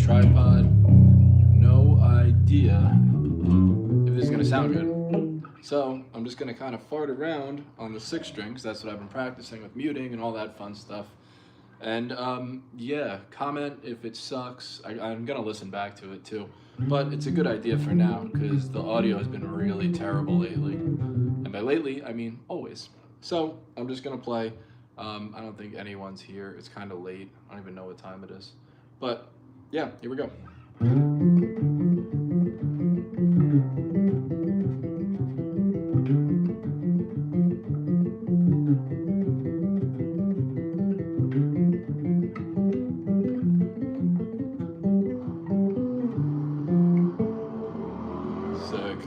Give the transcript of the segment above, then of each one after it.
tripod. No idea if this is gonna sound good. So I'm just gonna kind of fart around on the sixth string, because that's what I've been practicing with muting and all that fun stuff. And yeah, comment if it sucks. I'm gonna listen back to it too. But it's a good idea for now, because the audio has been really terrible lately. And by lately, I mean always. So I'm just gonna play. I don't think anyone's here. It's kind of late. I don't even know what time it is. But yeah, here we go. Sick.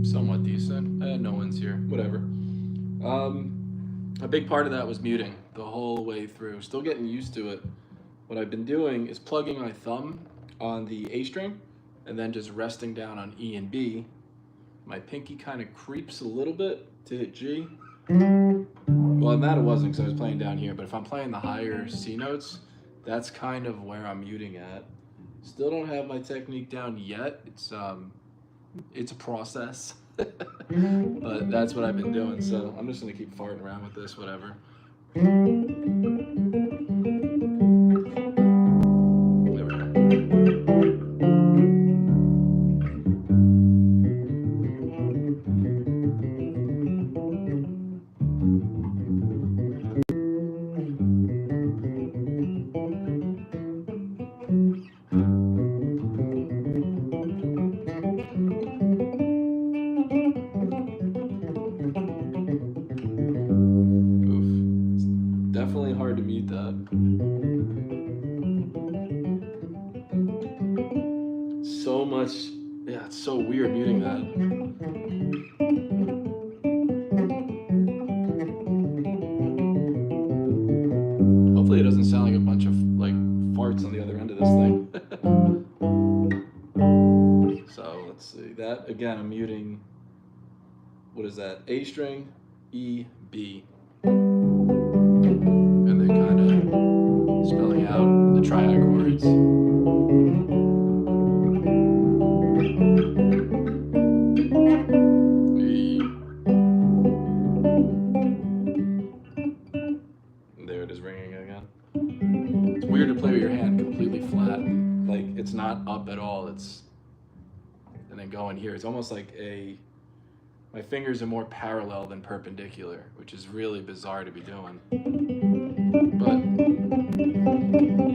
Somewhat decent. No one's here. Whatever. A big part of that was muting the whole way through. Still getting used to it. What I've been doing is plugging my thumb on the A string and then just resting down on E and B. My pinky kind of creeps a little bit to hit G. Well, that it wasn't, because I was playing down here, but if I'm playing the higher C notes, that's kind of where I'm muting at. Still don't have my technique down yet. It's a process. But that's what I've been doing, so I'm just gonna keep farting around with this, whatever. There we go. Definitely hard to mute that. So much, yeah, it's so weird muting that. Hopefully it doesn't sound like a bunch of like farts on the other end of this thing. So let's see, that again, I'm muting, what is that, A string, E, B. And then kind of spelling out the triad chords. E. And there it is ringing again. It's weird to play with your hand completely flat. Like, it's not up at all. It's, and then going here, it's almost like my fingers are more parallel than perpendicular, which is really bizarre to be doing. But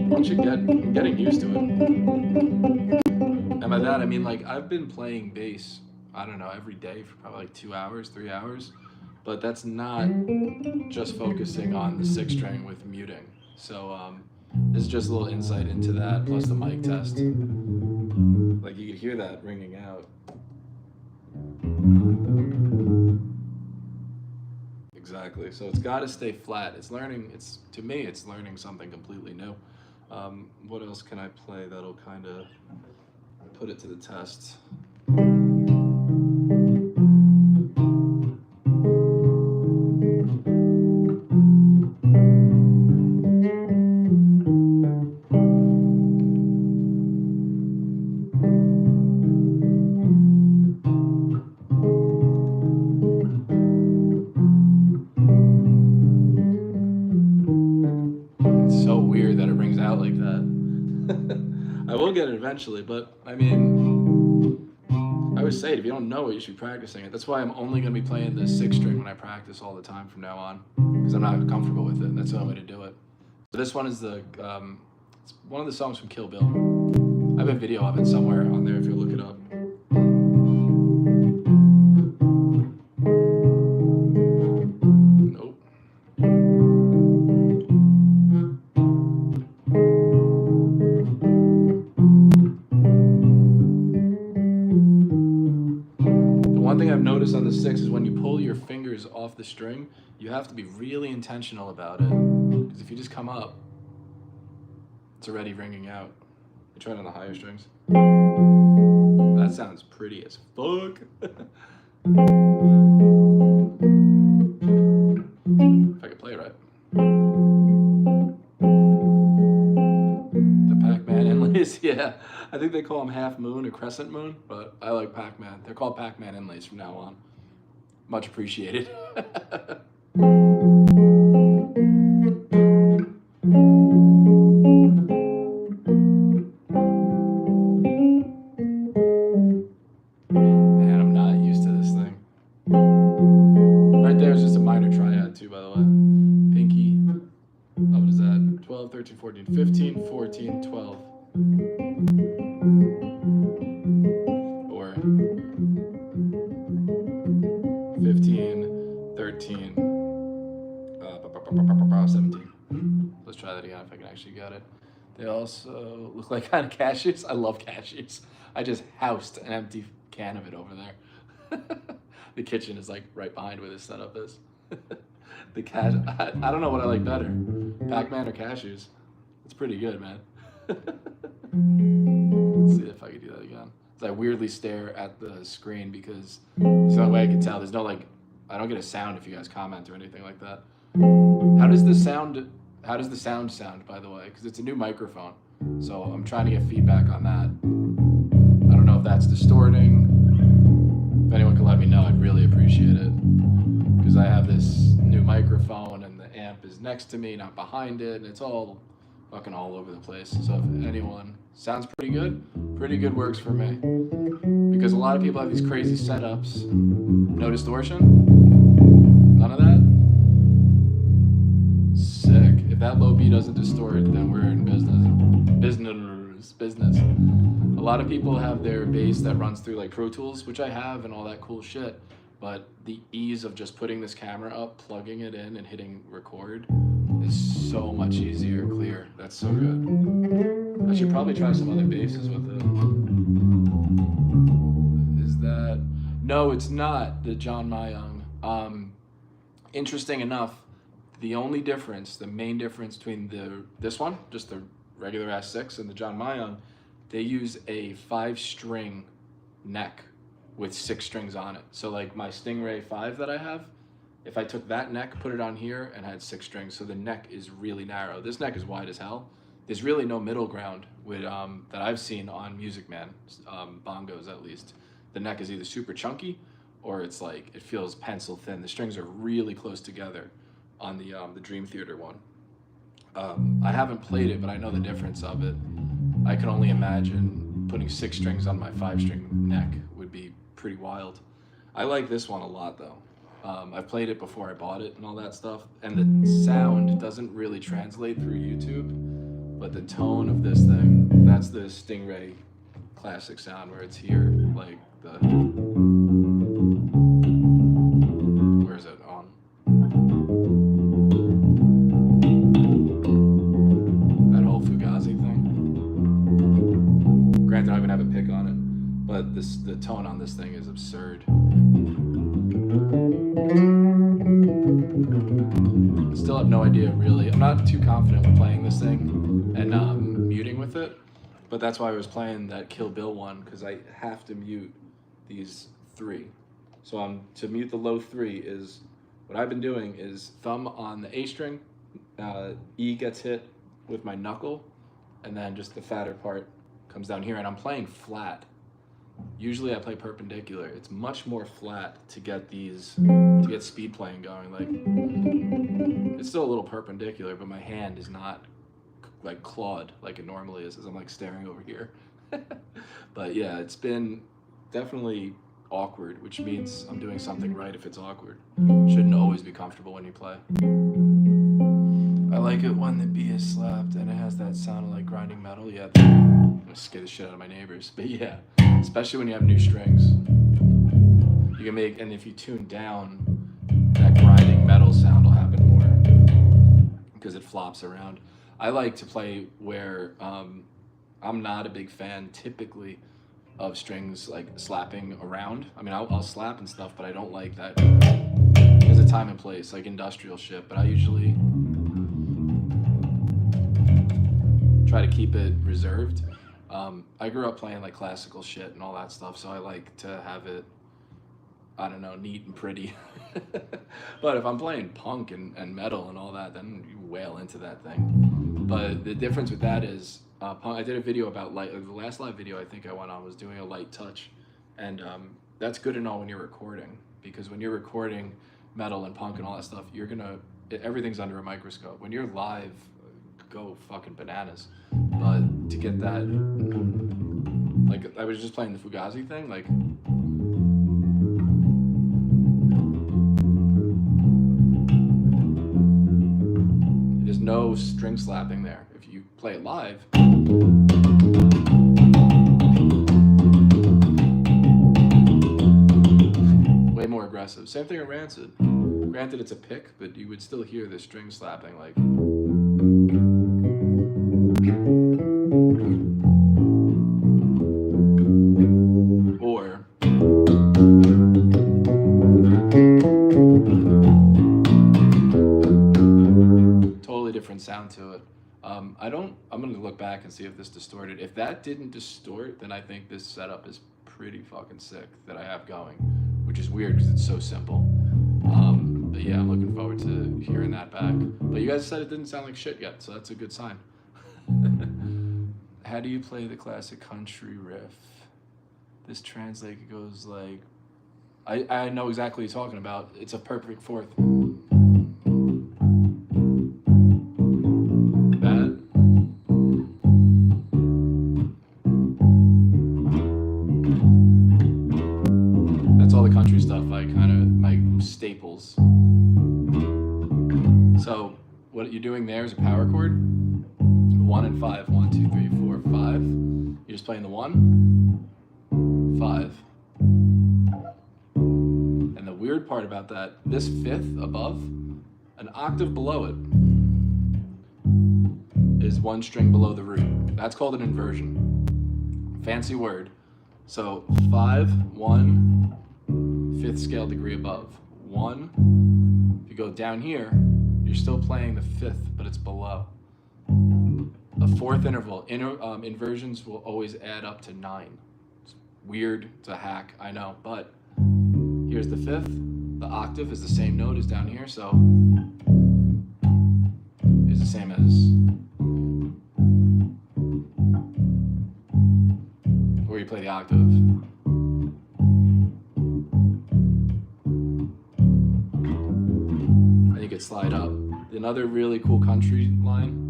once I'm getting used to it. And by that, I mean, like, I've been playing bass, I don't know, every day for probably like 2 hours, 3 hours. But that's not just focusing on the sixth string with muting. So this is just a little insight into that, plus the mic test. Like, you could hear that ringing out. Exactly. So it's got to stay flat. It's learning. To me, it's learning something completely new. What else can I play that'll kind of put it to the test? It's so weird that it rings out like that. I will get it eventually, but I mean, I would say if you don't know it, you should be practicing it. That's why I'm only going to be playing the 6-string when I practice all the time from now on, because I'm not comfortable with it. That's the only way to do it. So this one is it's one of the songs from Kill Bill. I have a video of it somewhere on there if you look it up. Nope. One thing I've noticed on the 6 is when you pull your fingers off the string, you have to be really intentional about it. Because if you just come up, it's already ringing out. I try it on the higher strings. That sounds pretty as fuck. If I could play it right. The Pac-Man inlays, yeah. I think they call them half moon or crescent moon, but I like Pac-Man. They're called Pac-Man inlays from now on. Much appreciated. Man, I'm not used to this thing. Right there is just a minor triad too, by the way. Pinky. Oh, what is that? 12, 13, 14, 15, 14, 12. Or 15, 13, 17. Let's try that again if I can actually get it. They also look like kind of cashews. I love cashews. I just housed an empty can of it over there. The kitchen is like right behind where this setup is. The I don't know what I like better, Pac-Man or cashews. It's pretty good, man. Let's see if I can do that again. So I weirdly stare at the screen because it's the only way I can tell. There's no I don't get a sound if you guys comment or anything like that. How does the sound sound, by the way? Because it's a new microphone, so I'm trying to get feedback on that. I don't know if that's distorting. If anyone can let me know, I'd really appreciate it. Because I have this new microphone and the amp is next to me, not behind it, and it's all fucking all over the place. So if anyone sounds pretty good works for me. Because a lot of people have these crazy setups. No distortion? None of that? Sick. If that low B doesn't distort, then we're in business. A lot of people have their bass that runs through like Pro Tools, which I have and all that cool shit. But the ease of just putting this camera up, plugging it in, and hitting record is so much easier and clear. That's so good. I should probably try some other basses with it. Is that... No, it's not the John Mayung. Interesting enough, the only difference, the main difference between this one, just the regular ass 6, and the John Mayung, they use a 5-string neck with 6 strings on it. So like my Stingray 5 that I have, if I took that neck, put it on here, and had 6 strings, so the neck is really narrow. This neck is wide as hell. There's really no middle ground with that I've seen on Music Man, bongos at least. The neck is either super chunky, or it's like, it feels pencil thin. The strings are really close together on the Dream Theater one. I haven't played it, but I know the difference of it. I can only imagine putting 6 strings on my 5-string neck would be pretty wild. I like this one a lot though. I've played it before I bought it and all that stuff, and the sound doesn't really translate through YouTube, but the tone of this thing, that's the Stingray classic sound where it's here, like the... Where is it? On. That whole Fugazi thing. Granted, I don't even have a pick on it, but the tone on this thing is absurd. I still have no idea, really. I'm not too confident with playing this thing, and muting with it. But that's why I was playing that Kill Bill one, because I have to mute these 3. So to mute the low 3 is, what I've been doing is thumb on the A string, E gets hit with my knuckle, and then just the fatter part comes down here, and I'm playing flat. Usually I play perpendicular. It's much more flat to get speed playing going. Like, it's still a little perpendicular, but my hand is not like clawed like it normally is, as I'm like staring over here. But yeah, it's been definitely awkward, which means I'm doing something right if it's awkward. Shouldn't always be comfortable when you play. I like it when the B is slapped and it has that sound of like grinding metal. Yeah, I'm gonna scare the shit out of my neighbors. But yeah, especially when you have new strings, you can make, and if you tune down, that grinding metal sound will happen more because it flops around. I like to play where I'm not a big fan typically of strings like slapping around. I mean, I'll slap and stuff, but I don't like that. There's a time and place, like industrial shit, but I usually try to keep it reserved. I grew up playing like classical shit and all that stuff, so I like to have it, I don't know, neat and pretty. But if I'm playing punk and metal and all that, then you wail into that thing. But the difference with that is, I did a video about light. The last live video I think I went on was doing a light touch, and that's good and all when you're recording, because when you're recording metal and punk and all that stuff, everything's under a microscope. When you're live, go fucking bananas. But to get that, like I was just playing the Fugazi thing, like there's no string slapping there. If you play it live, way more aggressive. Same thing at Rancid. Granted, it's a pick, but you would still hear the string slapping, like. Or totally different sound to it. I'm gonna look back and see if this distorted. If that didn't distort, then I think this setup is pretty fucking sick that I have going, which is weird because it's so simple. But yeah, I'm looking forward to hearing that back. But you guys said it didn't sound like shit yet, so that's a good sign. How do you play the classic country riff? This translate goes like, I know exactly what you're talking about. It's a perfect fourth. That. That's all the country stuff, my staples. So what you're doing there is a power chord. 1 and 5. 1, 2, 3, 4, 5. You're just playing the 1, 5. And the weird part about that, this 5th above, an octave below it, is 1 string below the root. That's called an inversion. Fancy word. So 5, 1, 5th scale degree above. 1. If you go down here, you're still playing the 5th, but it's below. A 4th interval. Inversions will always add up to 9. It's weird, it's a hack, I know, but here's the 5th. The octave is the same note as down here, so it's the same as, where you play the octave. And you could slide up. Another really cool country line.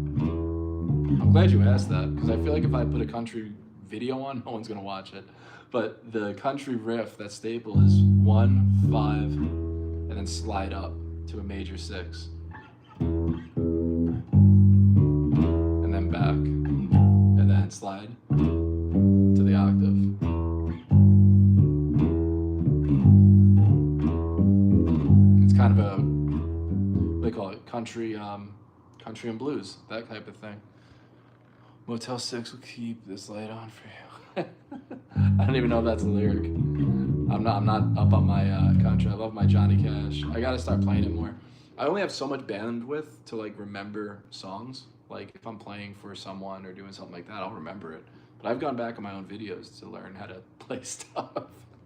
I'm glad you asked that, because I feel like if I put a country video on, no one's gonna watch it. But the country riff, that staple is 1, 5, and then slide up to a major 6. And then back, and then slide to the octave. It's kind of a, what do they call it, country and blues, that type of thing. Motel 6 will keep this light on for you. I don't even know if that's a lyric. I'm not up on my country. I love my Johnny Cash. I gotta start playing it more. I only have so much bandwidth to like remember songs. Like if I'm playing for someone or doing something like that, I'll remember it. But I've gone back on my own videos to learn how to play stuff.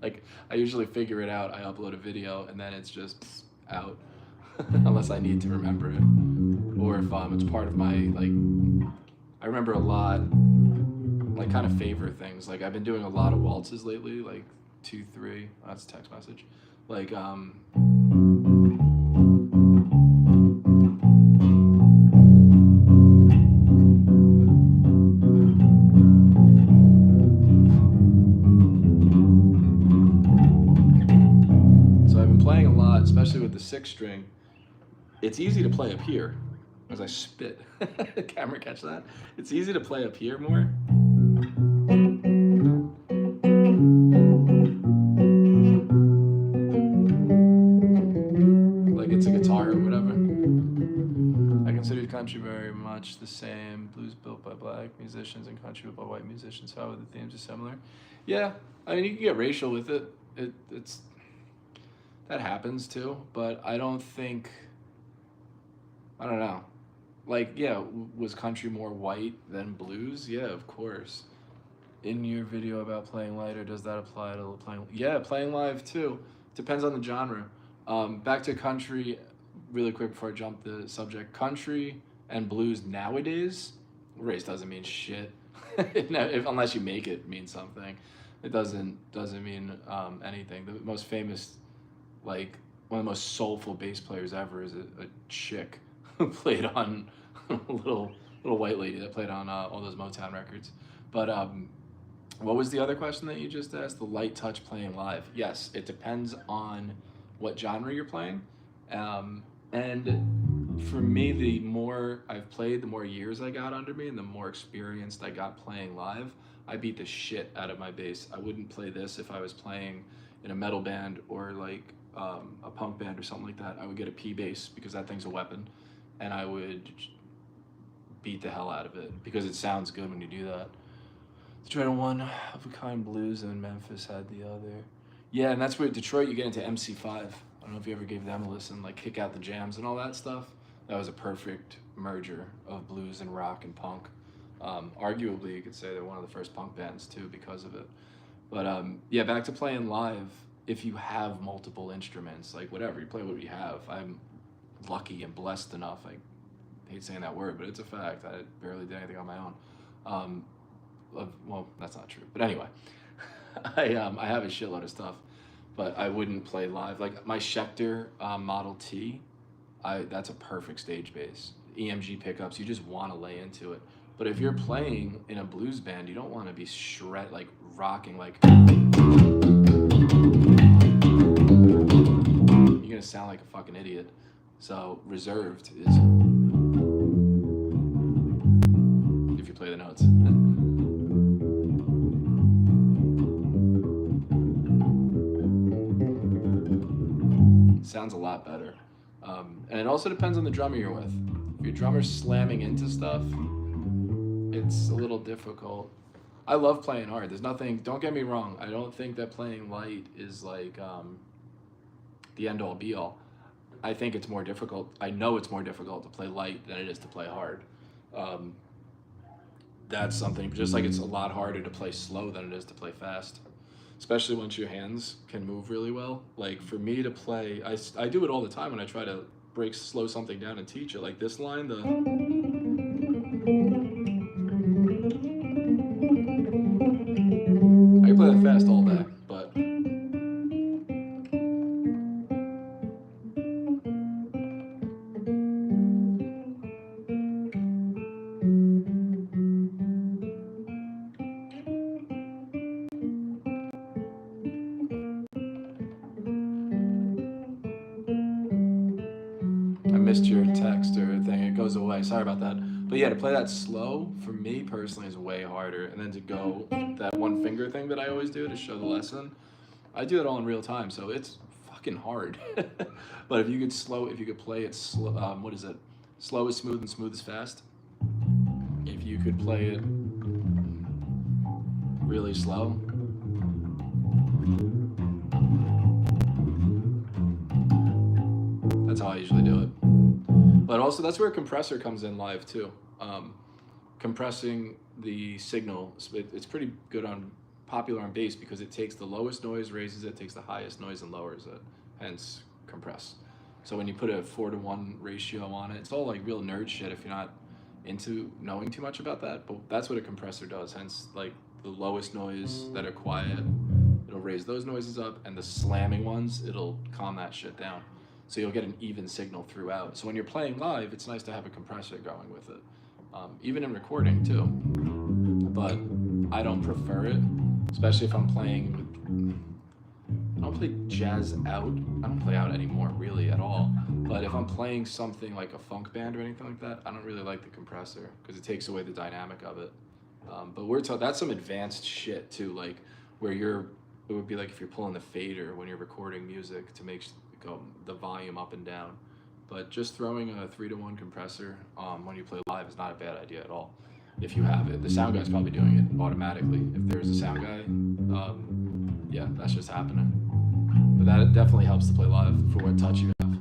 Like I usually figure it out. I upload a video and then it's just out, unless I need to remember it, or if it's part of my like. I remember a lot, like kind of favorite things. Like I've been doing a lot of waltzes lately, like 2-3. That's a text message. Like especially with the 6-string, it's easy to play up here. As I spit, camera catch that? It's easy to play up here more. Like it's a guitar or whatever. I consider country very much the same. Blues built by black musicians and country built by white musicians. However, the themes are similar. Yeah, I mean you can get racial with it. It's that happens too, but I don't know. Like, yeah, was country more white than blues? Yeah, of course. In your video about playing light, or does that apply to playing? Yeah, playing live too. Depends on the genre. Back to country, really quick before I jump the subject. Country and blues nowadays, race doesn't mean shit. Unless you make it mean something. It doesn't mean anything. The most famous, like one of the most soulful bass players ever is a chick who played on a little white lady that played on all those Motown records. But what was the other question that you just asked? The light touch playing live. Yes, it depends on what genre you're playing. And for me, the more I've played, the more years I got under me and the more experienced I got playing live, I beat the shit out of my bass. I wouldn't play this if I was playing in a metal band or like a punk band or something like that. I would get a P bass because that thing's a weapon, and I would beat the hell out of it because it sounds good when you do that. Detroit had one of a kind blues and Memphis had the other. Yeah, and that's where Detroit you get into MC5. I don't know if you ever gave them a listen, like Kick Out the Jams and all that stuff. That was a perfect merger of blues and rock and punk. Arguably, you could say they're one of the first punk bands too because of it. But yeah, back to playing live. If you have multiple instruments, like whatever, you play what you have. I'm lucky and blessed enough. I hate saying that word, but it's a fact. I barely did anything on my own. Well, that's not true. But anyway, I have a shitload of stuff, but I wouldn't play live. Like my Schecter Model T, that's a perfect stage bass. EMG pickups, you just want to lay into it. But if you're playing in a blues band, you don't want to be like rocking like. You're gonna sound like a fucking idiot. So reserved is if you play the notes. Sounds a lot better. And it also depends on the drummer you're with. If your drummer's slamming into stuff, it's a little difficult. I love playing hard. There's nothing, don't get me wrong, I don't think that playing light is like the end all be all. I think it's more difficult. I know it's more difficult to play light than it is to play hard. That's something, just like it's a lot harder to play slow than it is to play fast. Especially once your hands can move really well. Like for me to play, I do it all the time when I try to slow something down and teach it. Like this line, I can play that fast all day, but I missed your text or thing. It goes away. Sorry about that. But yeah, to play that slow, for me personally, is way harder. And then to go that one finger thing that I always do to show the lesson, I do it all in real time, so it's fucking hard. But if you could play it slow, what is it? Slow is smooth and smooth is fast. If you could play it really slow. That's how I usually do it. But also, that's where a compressor comes in live too. Compressing the signal, it's pretty good popular on bass because it takes the lowest noise, raises it, takes the highest noise and lowers it, hence compress. So when you put a 4-to-1 ratio on it, it's all like real nerd shit if you're not into knowing too much about that, but that's what a compressor does. Hence, like the lowest noise that are quiet, it'll raise those noises up, and the slamming ones, it'll calm that shit down. So you'll get an even signal throughout. So when you're playing live, it's nice to have a compressor going with it. Even in recording too, but I don't prefer it, especially if I'm playing with, I don't play jazz out. I don't play out anymore really at all. But if I'm playing something like a funk band or anything like that, I don't really like the compressor because it takes away the dynamic of it. But that's some advanced shit too, like where it would be like if you're pulling the fader when you're recording music to make the volume up and down. But just throwing a 3-to-1 compressor when you play live is not a bad idea at all. If you have it, the sound guy's probably doing it automatically. If there's a sound guy, yeah, that's just happening. But that definitely helps to play live for what touch you have.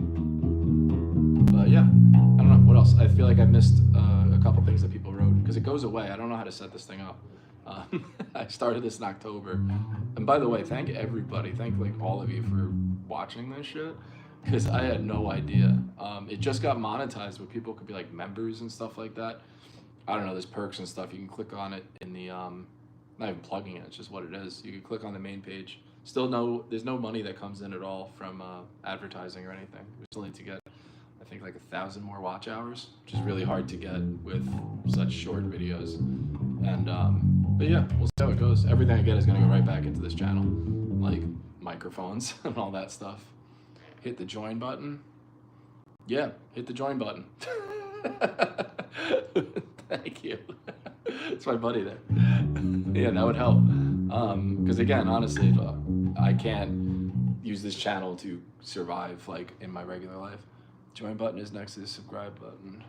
But yeah, I don't know what else. I feel like I missed a couple things that people wrote because it goes away. I don't know how to set this thing up. I started this in October, and by the way, thank everybody. Thank like all of you for watching this shit. Because I had no idea. It just got monetized where people could be like members and stuff like that. I don't know, there's perks and stuff. You can click on it in the, not even plugging it, it's just what it is. You can click on the main page. There's no money that comes in at all from advertising or anything. We still need to get, I think, like 1,000 more watch hours, which is really hard to get with such short videos. And, but yeah, we'll see how it goes. Everything I get is gonna go right back into this channel, like microphones and all that stuff. Hit the join button. Yeah, hit the join button. Thank you. It's my buddy there. Yeah, that would help. Because again, honestly, I can't use this channel to survive like in my regular life. Join button is next to the subscribe button.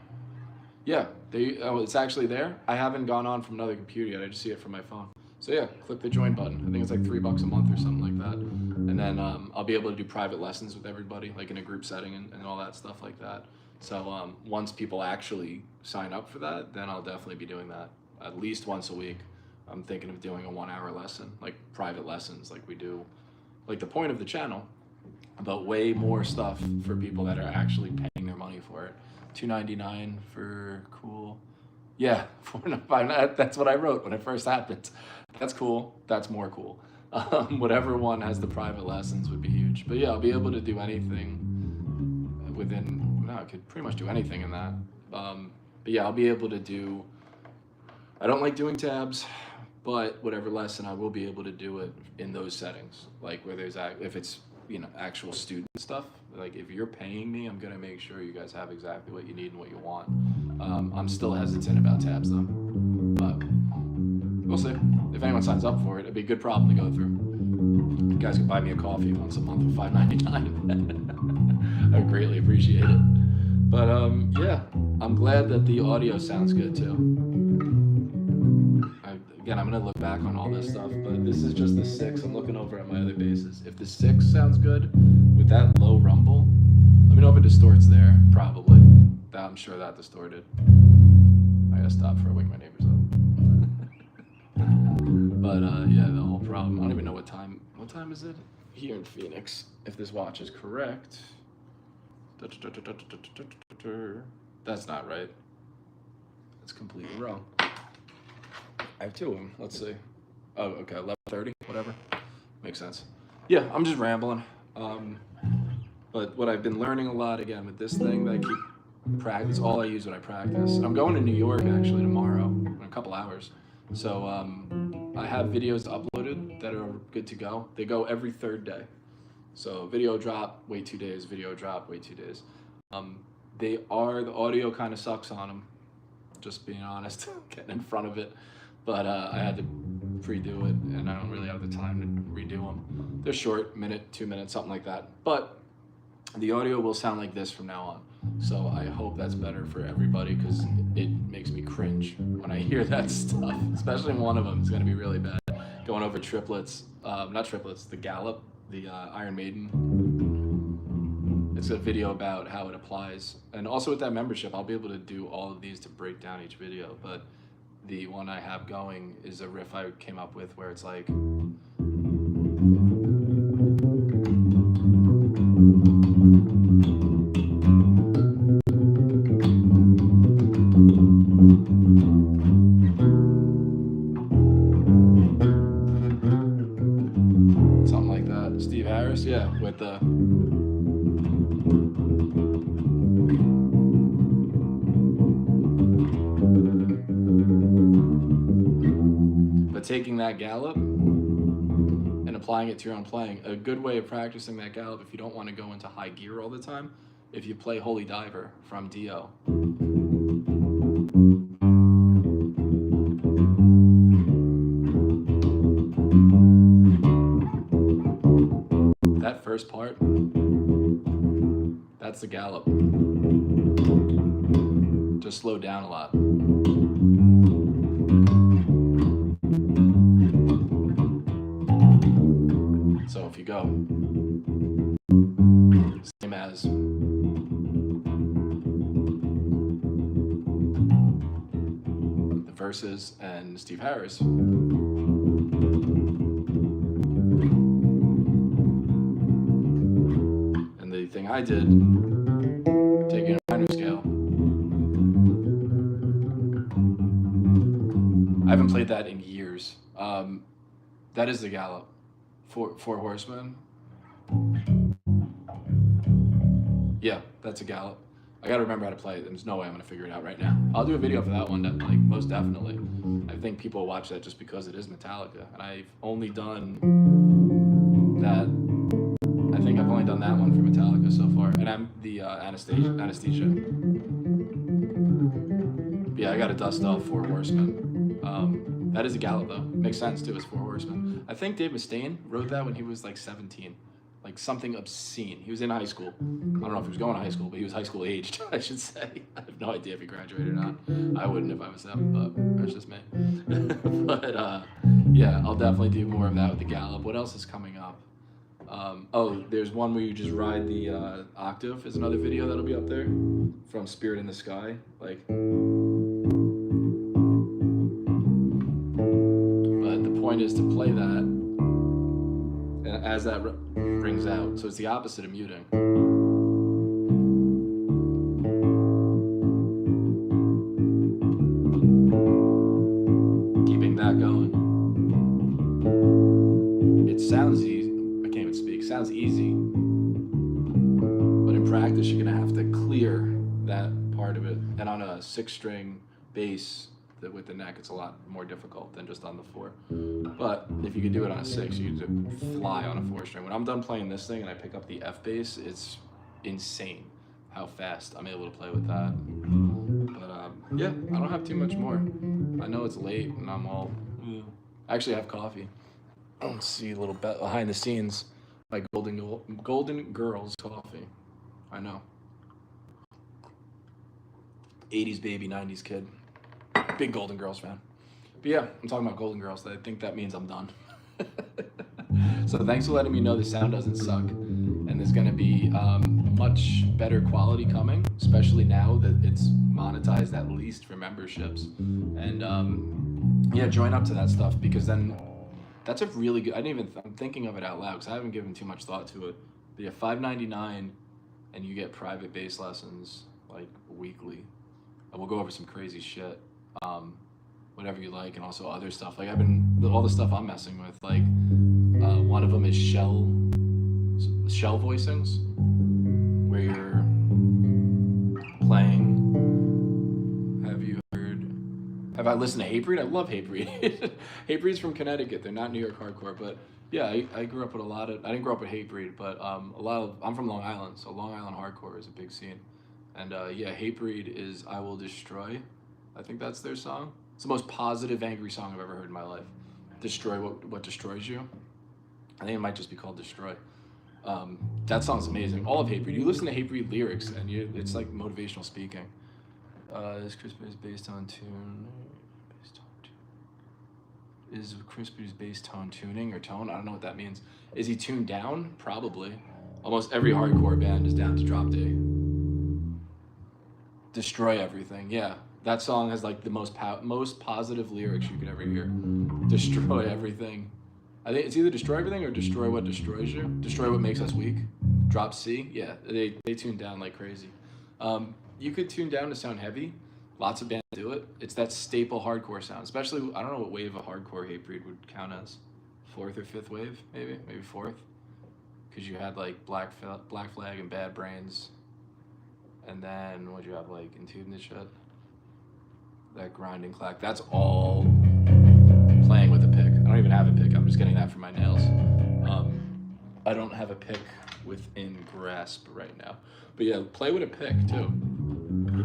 Yeah, it's actually there. I haven't gone on from another computer yet. I just see it from my phone. So yeah, click the join button. I think it's like $3 a month or something like that. And then I'll be able to do private lessons with everybody, like in a group setting and all that stuff like that. So once people actually sign up for that, then I'll definitely be doing that at least once a week. I'm thinking of doing a 1-hour lesson, like private lessons, like we do, like the point of the channel, but way more stuff for people that are actually paying their money for it. $2.99 for cool. Yeah, $4.95. That's what I wrote when it first happened. That's cool. That's more cool. Whatever one has the private lessons would be huge. But yeah, I'll be able to do anything within. No, I could pretty much do anything in that. But yeah, I'll be able to do. I don't like doing tabs, but whatever lesson I will be able to do it in those settings, like where there's if it's actual student stuff. Like if you're paying me, I'm gonna make sure you guys have exactly what you need and what you want. I'm still hesitant about tabs though, but we'll see. If anyone signs up for it, it'd be a good problem to go through. You guys can buy me a coffee once a month for $5.99. I would greatly appreciate it. But yeah, I'm glad that the audio sounds good too. Again, I'm gonna look back on all this stuff, but this is just the 6. I'm looking over at my other basses. If the 6 sounds good with that low rumble, let me know if it distorts there. Probably. I'm sure that distorted. I gotta stop before I wake my neighbors up. But yeah, the whole problem. I don't even know what time. What time is it here in Phoenix? If this watch is correct. That's not right. That's completely wrong. I have 2 of them. Let's see. Oh, okay, 11:30, whatever. Makes sense. Yeah, I'm just rambling. But what I've been learning a lot again with this thing that I keep practice, all I use when I practice. And I'm going to New York actually tomorrow in a couple hours. So I have videos uploaded that are good to go. They go every 3rd day. So video drop, wait 2 days, video drop, wait 2 days. The audio kind of sucks on them, just being honest, getting in front of it. But I had to pre-do it, and I don't really have the time to redo them. They're short, minute, 2 minutes, something like that. But the audio will sound like this from now on. So I hope that's better for everybody, because it makes me cringe when I hear that stuff. Especially one of them is going to be really bad. Going over triplets, not triplets, the Gallop, the Iron Maiden. It's a video about how it applies. And also with that membership, I'll be able to do all of these to break down each video. But the one I have going is a riff I came up with where it's like, something like that. Steve Harris, yeah, with the taking that gallop and applying it to your own playing. A good way of practicing that gallop, if you don't want to go into high gear all the time, if you play Holy Diver from Dio. That first part, that's the gallop. Just slow down a lot. So if you go, same as the Verses and Steve Harris. And the thing I did, taking a minor scale. I haven't played that in years. That is the gallop. Four Horsemen. Yeah, that's a gallop. I gotta remember how to play it. There's no way I'm gonna figure it out right now. I'll do a video for that one, like most definitely. I think people watch that just because it is Metallica, and I've only done that. I think I've only done that one for Metallica so far, and I'm the Anesthesia. Yeah, I gotta dust off Four Horsemen. That is a gallop though. Makes sense too, as Four Horsemen. I think Dave Mustaine wrote that when he was like 17. Like something obscene. He was in high school. I don't know if he was going to high school, but he was high school aged, I should say. I have no idea if he graduated or not. I wouldn't if I was them, but that's just me. But yeah, I'll definitely do more of that with the gallop. What else is coming up? Oh, there's one where you just ride the octave is another video that'll be up there from Spirit in the Sky. Like, but the point is to play that as that rings out. So it's the opposite of muting. Keeping that going. It sounds easy. I can't even speak. Sounds easy. But in practice, you're going to have to clear that part of it. And on a 6-string bass, with the neck, it's a lot more difficult than just on the 4. But if you could do it on a 6, you could fly on a 4-string. When I'm done playing this thing and I pick up the F bass, it's insane how fast I'm able to play with that. But yeah, I don't have too much more. I know it's late and I'm all, I actually have coffee. I don't see a little bit behind the scenes, my Golden Girls coffee. I know. 80s baby, 90s kid. Big Golden Girls fan. But yeah, I'm talking about Golden Girls. I think that means I'm done. So thanks for letting me know the sound doesn't suck. And there's going to be much better quality coming, especially now that it's monetized at least for memberships. And yeah, join up to that stuff, because then that's a really good, I'm thinking of it out loud because I haven't given too much thought to it. But yeah, $5.99 and you get private bass lessons like weekly. And we'll go over some crazy shit. Whatever you like, and also other stuff. Like all the stuff I'm messing with, like one of them is shell voicings, where you're playing. Have I listened to Hatebreed? I love Hatebreed. Hatebreed's from Connecticut. They're not New York hardcore, but yeah, I grew up with I didn't grow up with Hatebreed, but I'm from Long Island, so Long Island hardcore is a big scene. And yeah, Hatebreed is I Will Destroy. I think that's their song. It's the most positive, angry song I've ever heard in my life. Destroy what destroys you. I think it might just be called Destroy. That song's amazing. All of Hatebreed. You listen to Hatebreed lyrics, and it's like motivational speaking. Is Chris Beard's bass tone tune? Is Chris Beard's bass tone tuning or tone? I don't know what that means. Is he tuned down? Probably. Almost every hardcore band is down to drop D. Destroy everything. Yeah, that song has like the most positive lyrics you could ever hear. Destroy everything. I think it's either destroy everything or destroy what destroys you. Destroy what makes us weak. Drop C. Yeah, they tune down like crazy. You could tune down to sound heavy. Lots of bands do it. It's that staple hardcore sound. Especially, I don't know what wave of hardcore Hatebreed would count as. Fourth or fifth wave, maybe fourth. Because you had like Black Flag and Bad Brains. And then what'd you have, like Entombed and shit? That grinding clack. That's all playing with a pick. I don't even have a pick. I'm just getting that for my nails. I don't have a pick within grasp right now. But yeah, play with a pick too.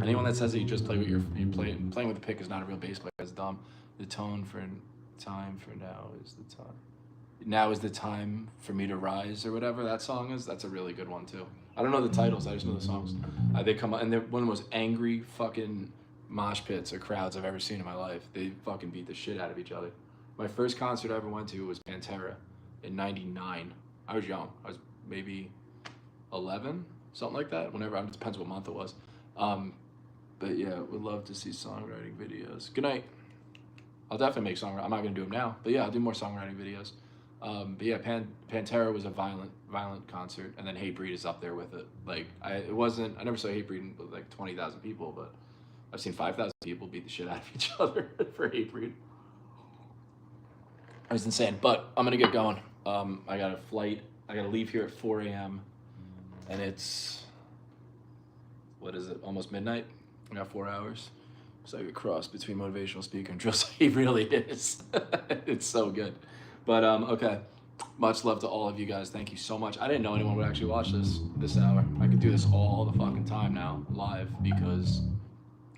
Anyone that says that you just play with playing with a pick is not a real bass player. That's dumb. The time for now is the time. Now is the time for me to rise, or whatever that song is. That's a really good one too. I don't know the titles. I just know the songs. They come out and they're one of the most angry fucking mosh pits or crowds I've ever seen in my life. They fucking beat the shit out of each other. My first concert I ever went to was Pantera in '99. I was young. I was maybe 11, something like that. Whenever, it depends what month it was. But yeah, would love to see songwriting videos. Good night. I'll definitely make songwriting. I'm not gonna do them now, but yeah, I'll do more songwriting videos. But yeah, Pantera was a violent concert, and then Hatebreed is up there with it. Like I never saw Hatebreed with like 20,000 people, but I've seen 5,000 people beat the shit out of each other for Hatebreed. It was insane, but I'm gonna get going. I got a flight. I gotta leave here at 4 a.m. and it's, what is it? Almost midnight. I got 4 hours. So I could cross between motivational speaker and drill. He really is. It's so good. But okay. Much love to all of you guys. Thank you so much. I didn't know anyone would actually watch this hour. I could do this all the fucking time now, live, because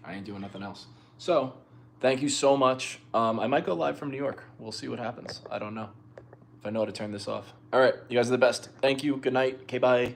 I ain't doing nothing else. So, thank you so much. I might go live from New York. We'll see what happens. I don't know if I know how to turn this off. All right, you guys are the best. Thank you. Good night. Okay, bye.